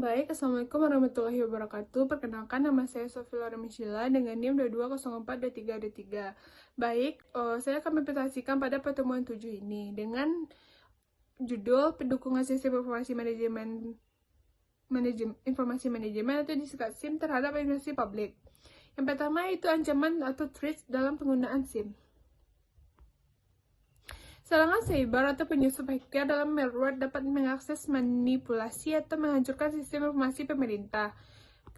Baik, Assalamualaikum warahmatullahi wabarakatuh. Perkenalkan, nama saya Sofi Laura Michila dengan NIM 22042323. Baik, saya akan mempresentasikan pada pertemuan 7 ini dengan judul pendukungan sistem informasi manajemen atau disingkat SIM terhadap informasi publik. Yang pertama itu ancaman atau threats dalam penggunaan SIM. Serangan cyber atau penyusup hacker dalam malware dapat mengakses, manipulasi, atau menghancurkan sistem informasi pemerintah.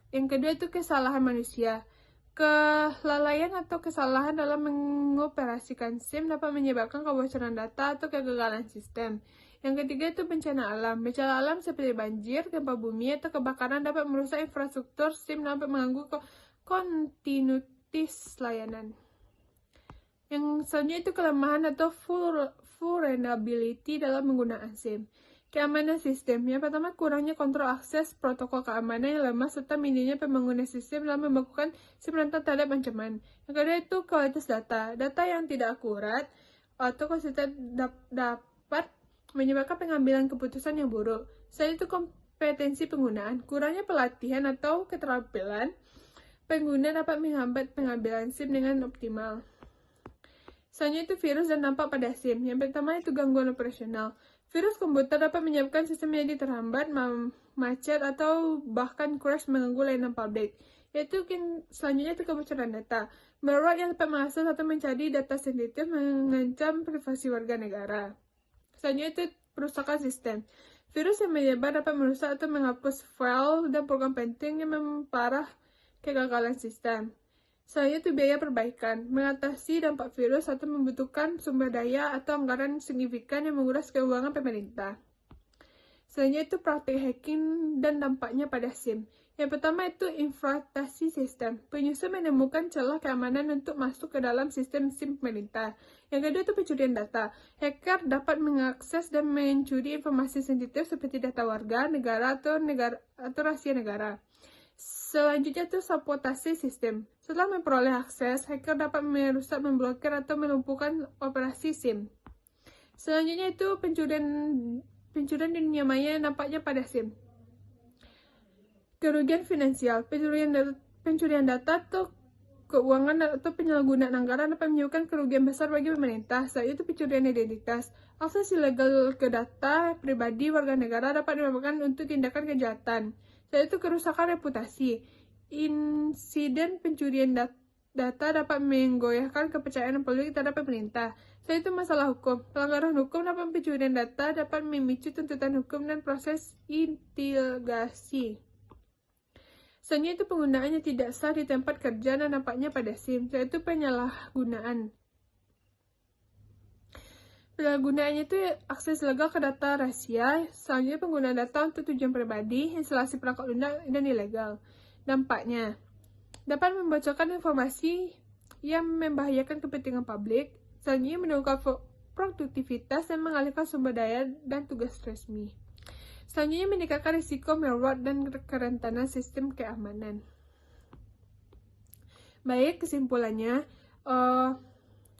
Yang kedua itu kesalahan manusia. Kelalaian atau kesalahan dalam mengoperasikan SIM dapat menyebabkan kebocoran data atau kegagalan sistem. Yang ketiga itu bencana alam. Bencana alam seperti banjir, gempa bumi, atau kebakaran dapat merusak infrastruktur SIM dan dapat mengganggu kontinuitas layanan. Yang selanjutnya itu kelemahan atau vulnerability dalam menggunakan SIM. Keamanan sistem. Yang pertama, kurangnya kontrol akses, protokol keamanan yang lemah, serta minimnya pembangunan sistem dalam membakukan SIM rentan terhadap ancaman. Yang kedua itu kualitas data. Data yang tidak akurat atau konsisten dapat menyebabkan pengambilan keputusan yang buruk. Selain itu kompetensi penggunaan. Kurangnya pelatihan atau keterampilan pengguna dapat menghambat pengambilan SIM dengan optimal. Selanjutnya itu virus dan dampak pada SIM. Yang pertama itu gangguan operasional. Virus komputer dapat menyebabkan sistem menjadi terhambat, macet, atau bahkan crash mengganggu layanan publik. Selanjutnya itu kebocoran data. Malware yang dapat mengakses atau mencari data sensitif mengancam privasi warga negara. Selanjutnya itu perusakan sistem. Virus yang menyebar dapat merusak atau menghapus file dan program penting yang memperparah kegagalan sistem. Selanjutnya itu biaya perbaikan, mengatasi dampak virus atau membutuhkan sumber daya atau anggaran signifikan yang menguras keuangan pemerintah. Selanjutnya itu praktik hacking dan dampaknya pada SIM. Yang pertama itu infiltrasi sistem. Penyusup menemukan celah keamanan untuk masuk ke dalam sistem SIM pemerintah. Yang kedua itu pencurian data. Hacker dapat mengakses dan mencuri informasi sensitif seperti data warga, negara atau rahasia negara. Selanjutnya itu sabotase sistem. Setelah memperoleh akses, hacker dapat merusak, memblokir, atau melumpuhkan operasi SIM. Selanjutnya itu pencurian di dunia maya yang nampaknya pada SIM. Kerugian finansial. Pencurian data atau keuangan atau penyalahgunaan anggaran dapat menyebabkan kerugian besar bagi pemerintah. Selain itu pencurian identitas. Akses ilegal ke data pribadi warga negara dapat menyebabkan untuk tindakan kejahatan. Selain itu kerusakan reputasi. Insiden pencurian data dapat menggoyahkan kepercayaan publik terhadap pemerintah. Selain itu masalah hukum. Pelanggaran hukum dapat pencurian data dapat memicu tuntutan hukum dan proses litigasi. Selanjutnya itu penggunaannya tidak sah di tempat kerja dan nampaknya pada SIM. Selain itu penyalahgunaan. Penyalahgunaannya itu akses legal ke data rahasia. Selanjutnya penggunaan data untuk tujuan pribadi, instalasi perangkat lunak dan ilegal. Dampaknya dapat membocorkan informasi yang membahayakan kepentingan publik. Selanjutnya menurunkan produktivitas dan mengalihkan sumber daya dan tugas resmi. Selanjutnya meningkatkan risiko malware dan kerentanan sistem keamanan. Baik, kesimpulannya,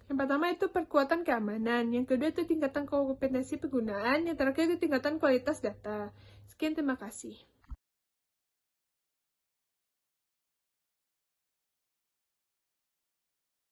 yang pertama itu perkuatan keamanan, yang kedua itu tingkatan kompetensi penggunaan, yang terakhir itu tingkatan kualitas data. Sekian, terima kasih.